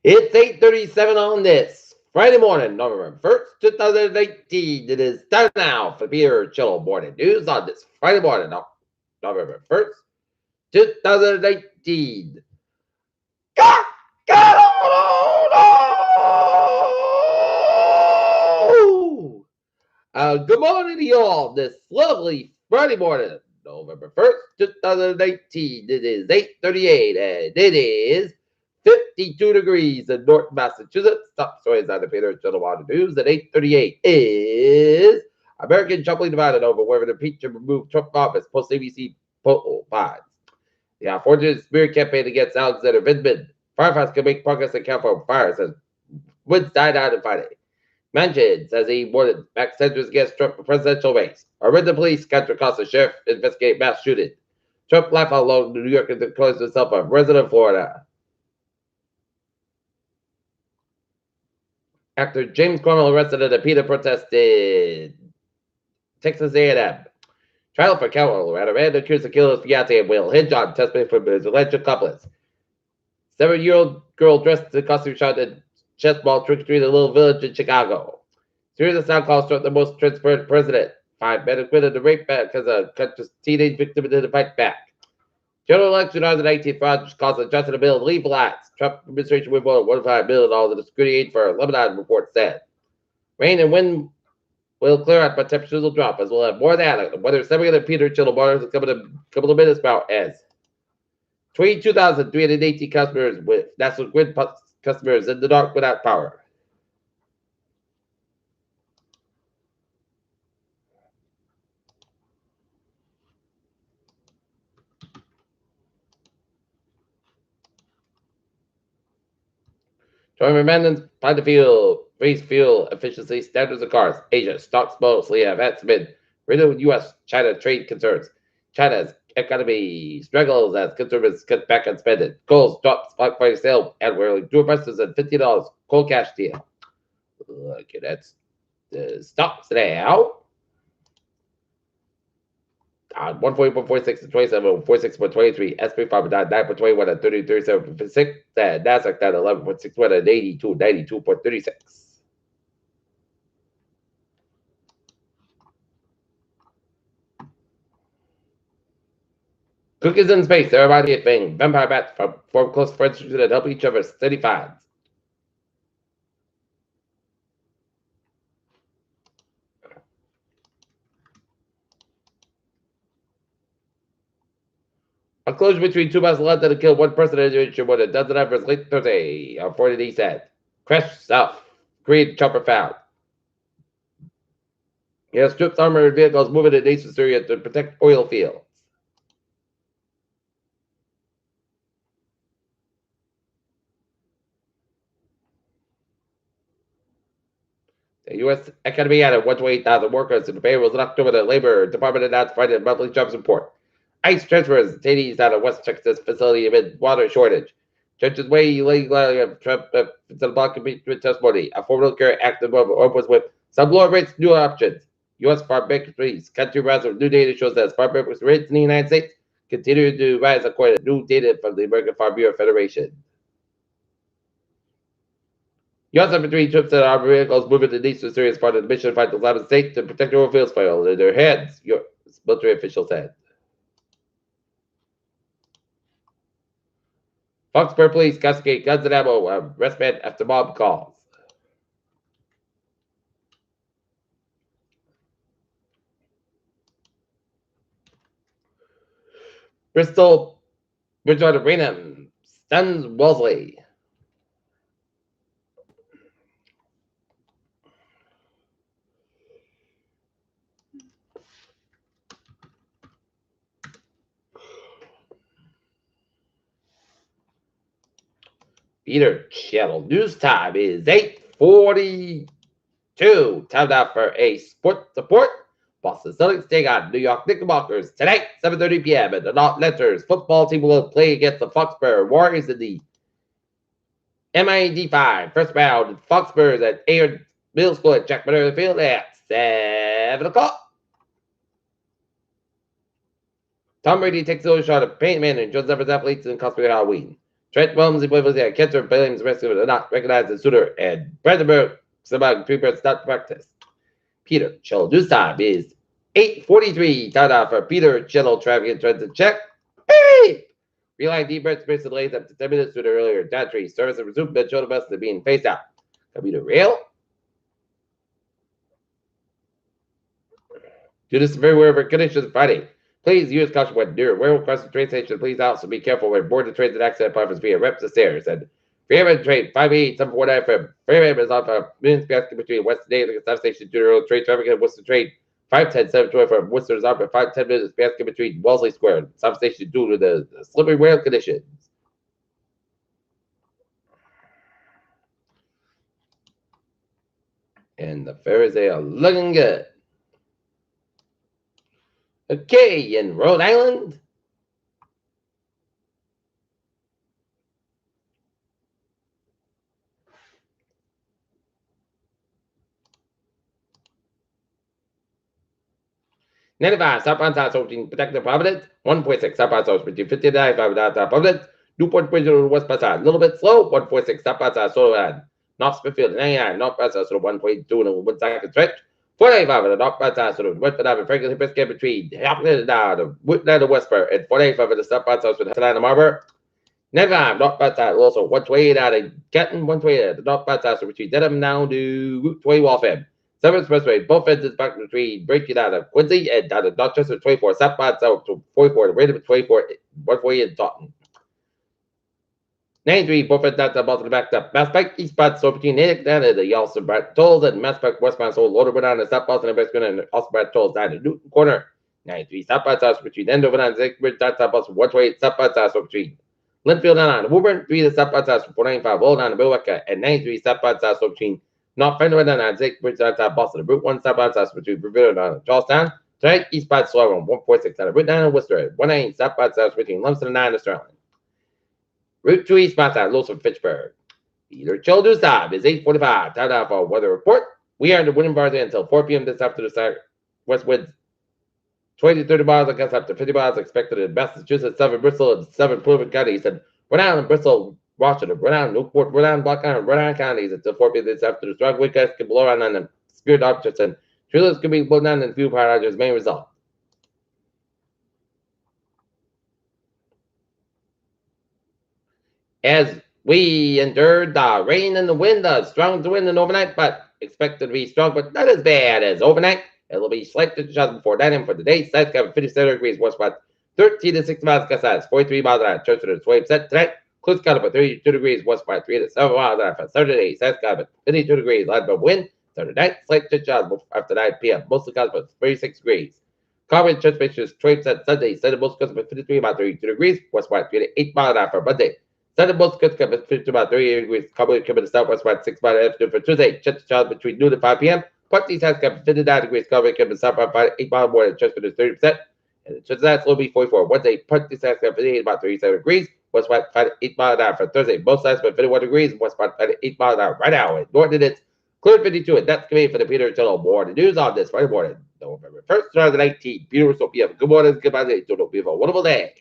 It's 8:37 on this Friday morning, November 1st, 2018. It is time now for Peter Chillo Morning News on this Friday morning, November 1st, 2018. Good morning to you all this lovely Friday morning, November 1st, 2019. It is 8:38 and it is 52 degrees in North Massachusetts. Top stories on the Peter Chillo News at 8:38 is American shuffling divided over whether to impeach and remove Trump from office. Post ABC poll finds. The unfortunate smear campaign against Alexander Vindman. Firefighters can make progress in California fires as winds died out on Friday. Manchin says he warned back centers against Trump for presidential race. Arrest the police counter cost the sheriff investigate mass shooting. Trump laughed out loud in New York and declares himself a resident of Florida. Actor James Cornwell arrested at a PETA protest in Texas A&M. Trial for Cornwell had a man accused of killing his fiancée and Will hinge on testimony from his alleged accomplice. 7-year-old girl dressed in costume shot at chess ball trick-or-treat in a little village in Chicago. Series of sound calls Trump the most transparent president. 5 men acquitted of rape because a teenage victim didn't fight back. General election on the 19th fraud caused the Justice bill to leave lights. Trump administration will vote $1.5 billion in the security aid for Lebanon, report said. Rain and wind will clear out, but temperatures will drop as we'll have more than weather semi Peter Chillo Waters in a couple of minutes about as 22,380 customers with National Grid customers in the dark without power. Joint amendments plan to raise fuel efficiency standards of cars. Asia stocks mostly have been riddled U.S.-China trade concerns. China's economy struggles as consumers cut back on spending. Coal drops Black Friday sale and we're like dual prices at $50 coal cash deal. Okay, that's the stocks now. 140.46 and 27, 46.23, SP 5 down 9.21 and 30.37.6, and Nasdaq down 11.61 and 92.36. Cookies in space, everybody a thing. Vampire bats form close friendships that help each other steady finds. A collision between two buses led to kill one person and injured more than a dozen others late Thursday, on 40 said. Crash South Korean chopper found. Yes, troops armored vehicles moving in eastern Syria to protect oil fields. The U.S. economy added 128,000 workers to the payrolls in October. The Labor Department announced Friday a monthly jobs report. ICE transfers detainees out of West Texas facility amid water shortage. Judges weigh illegally of Trump to the block impeachment testimony. Affordable Care Act opens with some lower rates, new options. U.S. farm bankruptcies. Country rise of new data shows that farm bankruptcy rates in the United States continue to rise according to new data from the American Farm Bureau Federation. U.S. infantry troops and armored vehicles moving to eastern Syria as part of the mission to fight the Islamic State to protect the oil fields fell in their hands, U.S. military officials said. Foxborough police confiscate guns and ammo, arrest men after mob calls. Bristol, Bridgewater Raynham stuns Wellesley. Peter Channel news time is 8:42. Time now for a sports report. Boston Celtics take on New York Knickerbockers tonight, 7:30 p.m. And the Not Letters football team will play against the Foxborough Warriors in the MID5 first round. Foxborough at Air Middle School at Jack Miller Field at 7 o'clock. Tom Brady takes a little shot at Peyton Manning, Jones Evers athletes in cosplay Halloween. Trent Williams, he plays a catcher, Williams rescued are not recognized as suitor, and Brandenburg, about 3 birds not practice. Peter Chill. News time is 8:43. Time for Peter Chill. Traffic and check. Hey! Reline deep breaths, space delays up to 10 minutes to the earlier Dantry. Service and resumed, then show the best of being phased out. Computer rail. Do this very wherever conditions Friday. Please use caution when near railroad across the train station. Please also be careful when boarding trains and accident platforms via reps the stairs. And Freeman train 58749 from Freeman is off of Minutes basket between West Day and the station to the road train traffic and Worcester train 510 from Worcester is off at 510 minutes basket between Wellesley Square and substation due to the slippery rail conditions. And the ferries, they are looking good. Okay, in Rhode Island. $95 southbound south between Protective Providence, 1.6 southbound south between 59 southbound south Providence, Newport Bridge on the west side, a little bit slow, 1.6 southbound south Soda North Smithfield, 99, northbound south, sort of 1.2 and 1 second stretch, 485 on the northbound south, sort of west side, Franklin Biscuit between Hopkins and the Woodland and Westport, and 485 on the southbound south with Hudson Harbor, 95 northbound south, also 128 out of Canton, 128 at the northbound south, so between Dedham now to Route 20 Waltham. 7 Expressway, both ends back between breaking out of Quincy and out of Dorchester 24, southbound south to 44, the rate of 24, 148 in Taunton. 93, both ends out to Boston back up. Mass Pike, eastbound, so between Natick down to the Yalston Brad Tolls and Mass Pike, westbound, so loaded down to South Boston and Westbound and also Brad Tolls down to Newton Corner. 93, southbound south between Endover and Zigbridge, down to Boston, 128, southbound south, so between Linfield and Woburn, 3 to southbound south, 495, all down to Milwaukee, and 93, southbound south, so between North Fenway and Zigbridge outside Boston. Route 1 southbound south between Revere and Charlestown. Tonight, eastbound slow on 146 out of Route 9 and Worcester. 1 southbound south between Lumsden and 9 and Sterling. Route 2 eastbound south, Lewis Fitchburg. Peter Childers time is 8:45. Time now for a weather report. We are in the winning bars until 4 p.m. this afternoon. West winds 20 to 30 miles, I guess up to 50 miles expected in Massachusetts, 7 Bristol, and 7 Plymouth counties, and Rhode Island, Bristol, Washington, Rhode Island, Newport, Rhode Island, Block Island, Rhode Island counties until 4 p.m. this afternoon. Strong wind gusts can blow around on the spirit objects, and trailers can be blown down in few power outages may result. As we endured the rain and the wind, strong to wind and overnight, but expected to be strong, but not as bad as overnight. It'll be slightly just before 9 a.m. for the day. South Carolina 57 degrees, west about 13 to 6 miles, gust 43 miles an hour. Church to the 20% tonight. Close got up at 32 degrees, west by 3 to 7 miles an hour for Saturday. South got up at 52 degrees, light by wind. Saturday night, slight change after 9 p.m. Mostly got up at 36 degrees. Common transmissions 20% Sunday. Sunday most cuts at 53 about 32 degrees, west by 3 to 8 miles an hour for Monday. Sunday most cuts at 52 about 38 degrees. Common coming to southwest by 6 miles an hour for Tuesday. Change between noon and 5 p.m. Putney has got 59 degrees. Common coming to south by 8 miles more than just for 30%. And the that's will be 44. Wednesday, Putney has got 58 about 37 degrees. West by 8 miles an hour for Thursday. Both sides by 51 degrees. West by 8 miles an hour right now. And Norton it's clear 52. And that's coming for the Peter Channel Morning News on this Friday morning, November 1st, 2019. Peter, so be a good morning. Goodbye. So be a wonderful day.